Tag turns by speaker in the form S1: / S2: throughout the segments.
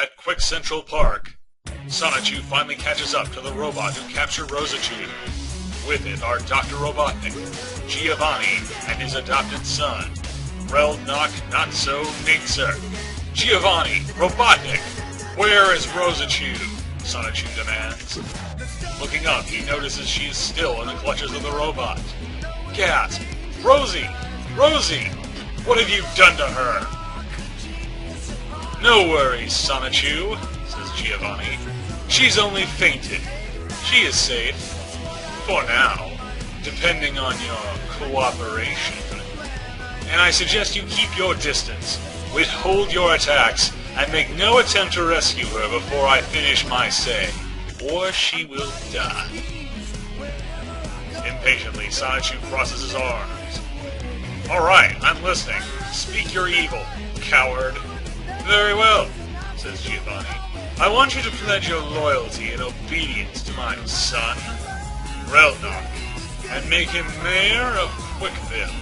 S1: At Quick Central Park, Sonichu finally catches up to the robot who captured Rosachu. With it are Dr. Robotnik, Giovanni, and his adopted son, Reldnock Not So Nixer. Giovanni, Robotnik, where is Rosachu? Sonichu demands. Looking up, he notices she is still in the clutches of the robot. Gasp! Rosie! Rosie! What have you done to her? No worries, Sonichu, says Giovanni. She's only fainted. She is safe. For now. Depending on your cooperation. And I suggest you keep your distance, withhold your attacks, and make no attempt to rescue her before I finish my say, or she will die. Impatiently, Sonichu crosses his arms. Alright, I'm listening. Speak your evil, coward. Very well, says Giovanni. I want you to pledge your loyalty and obedience to my son, Reldnock, and make him mayor of Quickville.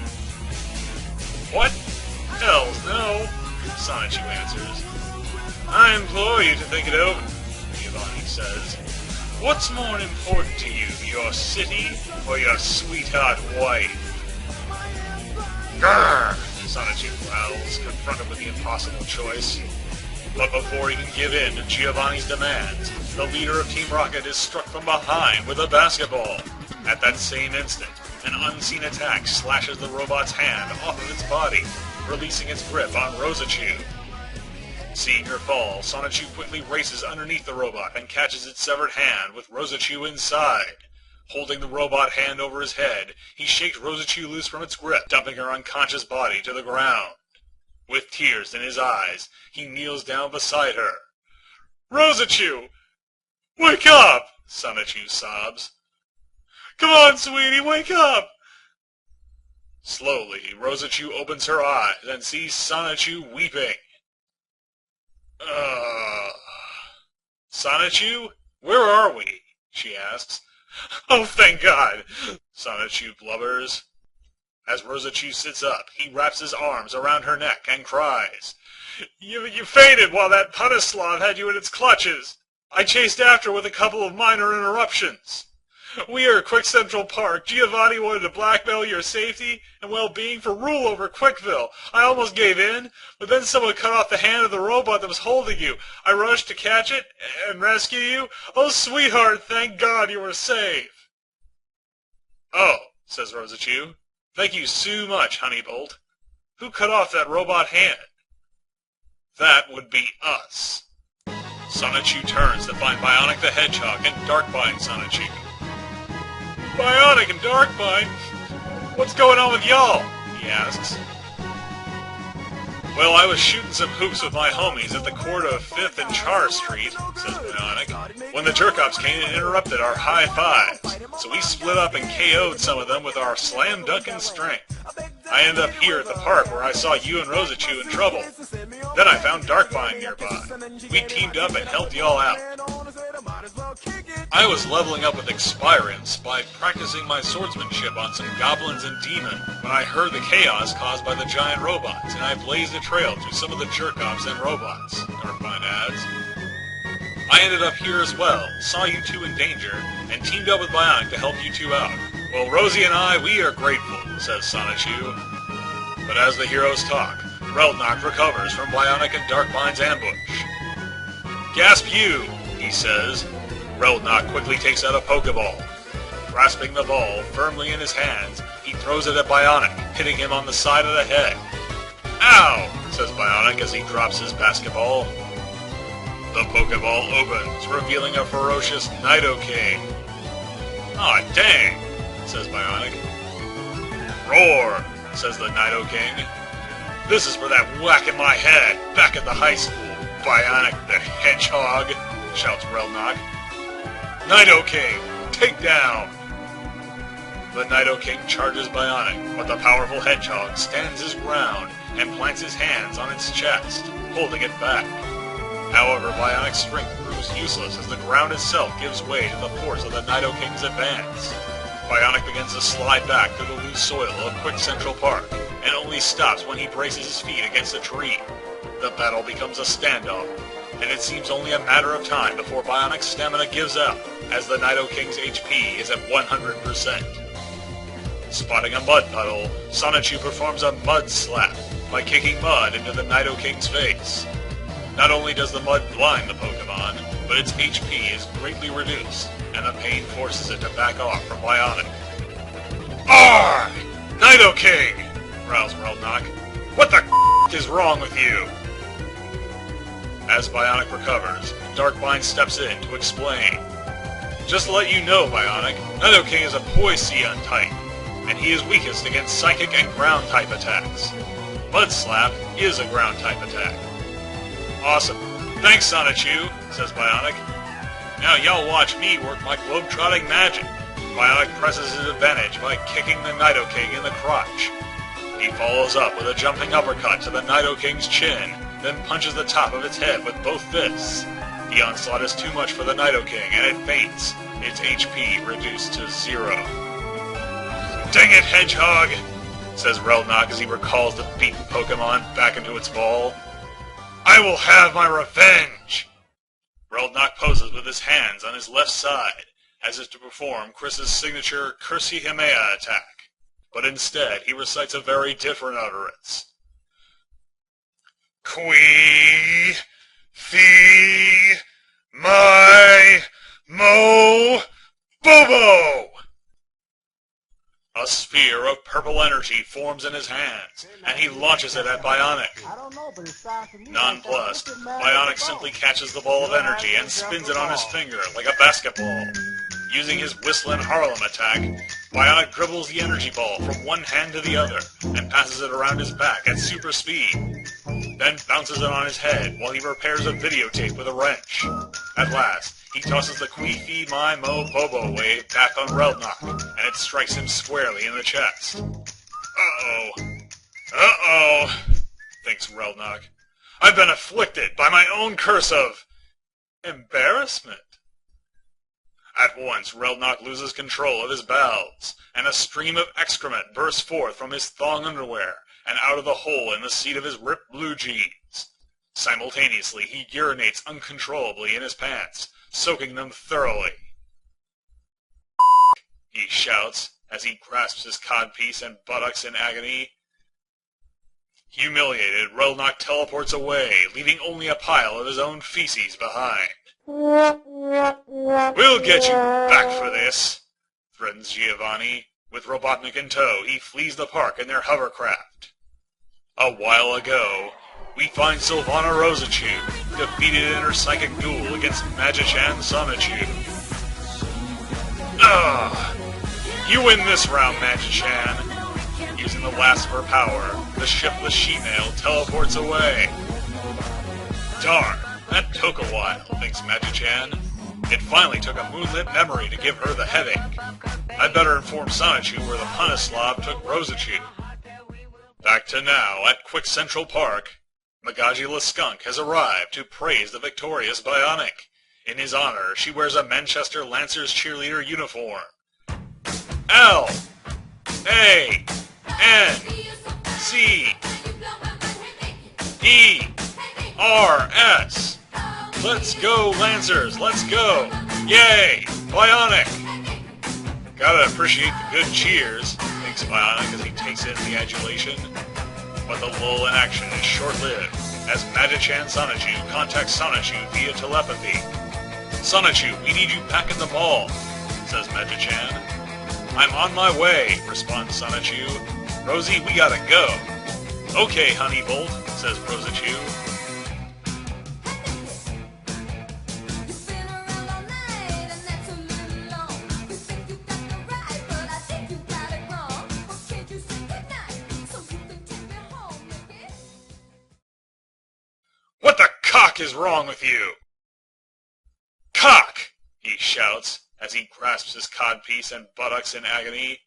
S1: What? Hells no, Sonichu answers. I implore you to think it over, Giovanni says. What's more important to you, your city or your sweetheart wife? Grrr! Sonichu growls, confronted with the impossible choice. But before he can give in to Giovanni's demands, the leader of Team Rocket is struck from behind with a basketball. At that same instant, an unseen attack slashes the robot's hand off of its body, releasing its grip on Rosachu. Seeing her fall, Sonichu quickly races underneath the robot and catches its severed hand with Rosachu inside. Holding the robot hand over his head, he shakes Rosachu loose from its grip, dumping her unconscious body to the ground. With tears in his eyes, he kneels down beside her. Rosachu! Wake up! Sonichu sobs. Come on, sweetie, wake up! Slowly, Rosachu opens her eyes and sees Sonichu weeping. Sonichu? Where are we? She asks. Oh, thank God! Sonichu blubbers. As Rosachu sits up, he wraps his arms around her neck and cries. You fainted while that Punislav had you in its clutches. I chased after with a couple of minor interruptions. We are at Quick Central Park. Giovanni wanted to blackmail your safety and well-being for rule over Quickville. I almost gave in, but then someone cut off the hand of the robot that was holding you. I rushed to catch it and rescue you. Oh, sweetheart, thank God you were safe. Oh, says Rosachu. Thank you so much, Honeybolt. Who cut off that robot hand? That would be us. Sonichu turns to find Bionic the Hedgehog and Darkbind Sonichu. Bionic and Darkbind? What's going on with y'all? He asks. Well, I was shooting some hoops with my homies at the court of 5th and Char Street, says Bionic, when the jerk-ups came and interrupted our high fives. So we split up and KO'd some of them with our slam-dunking strength. I ended up here at the park where I saw you and Rosachu in trouble. Then I found Darkbind nearby. We teamed up and helped y'all out. I was leveling up with Expirants by practicing my swordsmanship on some goblins and demons when I heard the chaos caused by the giant robots, and I blazed a trail through some of the jerk-offs and robots, Darkbind adds. I ended up here as well, saw you two in danger, and teamed up with Bionic to help you two out. Well, Rosie and I, we are grateful, says Sonichu. But as the heroes talk, Reldnock recovers from Bionic and Darkbind's ambush. Gasp you, he says. Reldnock quickly takes out a Pokeball. Grasping the ball firmly in his hands, he throws it at Bionic, hitting him on the side of the head. Ow! Says Bionic as he drops his basketball. The Pokeball opens, revealing a ferocious Nidoking. Aw, dang! Says Bionic. Roar! Says the Nidoking. This is for that whack in my head, back at the high school, Bionic the Hedgehog, shouts Reldnock. Nidoking, take down! The Nidoking charges Bionic, but the powerful Hedgehog stands his ground and plants his hands on its chest, holding it back. However, Bionic's strength proves useless as the ground itself gives way to the force of the Nidoking's advance. Bionic begins to slide back through the loose soil of Quick Central Park, and only stops when he braces his feet against a tree. The battle becomes a standoff. and it seems only a matter of time before Bionic's stamina gives out, as the Nido King's HP is at 100%. Spotting a mud puddle, Sonichu performs a mud slap by kicking mud into the Nido King's face. Not only does the mud blind the Pokemon, but its HP is greatly reduced, and the pain forces it to back off from Bionic. Arrgh! Nido King! Growls Relknock. What the is wrong with you? As Bionic recovers, Darkbind steps in to explain. Just to let you know, Bionic, Nido King is a Poison type, and he is weakest against Psychic and Ground-type attacks. Mud Slap is a Ground-type attack. Awesome. Thanks, Sonichu, says Bionic. Now y'all watch me work my globe-trotting magic. Bionic presses his advantage by kicking the Nido King in the crotch. He follows up with a jumping uppercut to the Nido King's chin, then punches the top of its head with both fists. The onslaught is too much for the Nido King, and it faints, its HP reduced to 0. Dang it, Hedgehog, says Relknock as he recalls the beaten Pokemon back into its ball. I will have my revenge! Relknock poses with his hands on his left side, as if to perform Chris's signature Kursi-Himea attack. But instead, he recites a very different utterance. Qui fi my mo bobo! A sphere of purple energy forms in his hands, and he launches it at Bionic. Nonplussed, Bionic simply catches the ball of energy and spins it on his finger like a basketball. Using his Whistling Harlem attack, Bionic dribbles the energy ball from one hand to the other and passes it around his back at super speed, then bounces it on his head while he repairs a videotape with a wrench. At last, he tosses the Qui Fi My Mo Bobo wave back on Relknock, and it strikes him squarely in the chest. Uh-oh. Uh-oh, thinks Relknock. I've been afflicted by my own curse of embarrassment. At once, Relknock loses control of his bowels, and a stream of excrement bursts forth from his thong underwear and out of the hole in the seat of his ripped blue jeans. Simultaneously, he urinates uncontrollably in his pants, soaking them thoroughly. He shouts as he grasps his codpiece and buttocks in agony. Humiliated, Relknock teleports away, leaving only a pile of his own feces behind. We'll get you back for this, threatens Giovanni. With Robotnik in tow, he flees the park in their hovercraft. A while ago, we find Sylvana Rosachu defeated in her psychic duel against Magichan Sonichu. You win this round, Magichan. Using the last of her power, the shipless she-male teleports away. Darn, that took a while, thinks Magichan. It finally took a moonlit memory to give her the headache. I'd better inform Sonichu where the Punislav took Rosachu. Back to now, at Quick Central Park, Magagula Skunk has arrived to praise the victorious Bionic. In his honor, she wears a Manchester Lancers cheerleader uniform. L A N C E R S. Let's go, Lancers, let's go! Yay! Bionic! Gotta appreciate the good cheers, thinks Bionic as he takes in the adulation. But the lull in action is short-lived, as Magichan Sonichu contacts Sonichu via telepathy. Sonichu, we need you back at the mall, says Magichan. I'm on my way, responds Sonichu. Rosie, we gotta go. Okay, Honeybolt, says Rosachu. What the cock is wrong with you? Cock! He shouts, as he grasps his codpiece and buttocks in agony.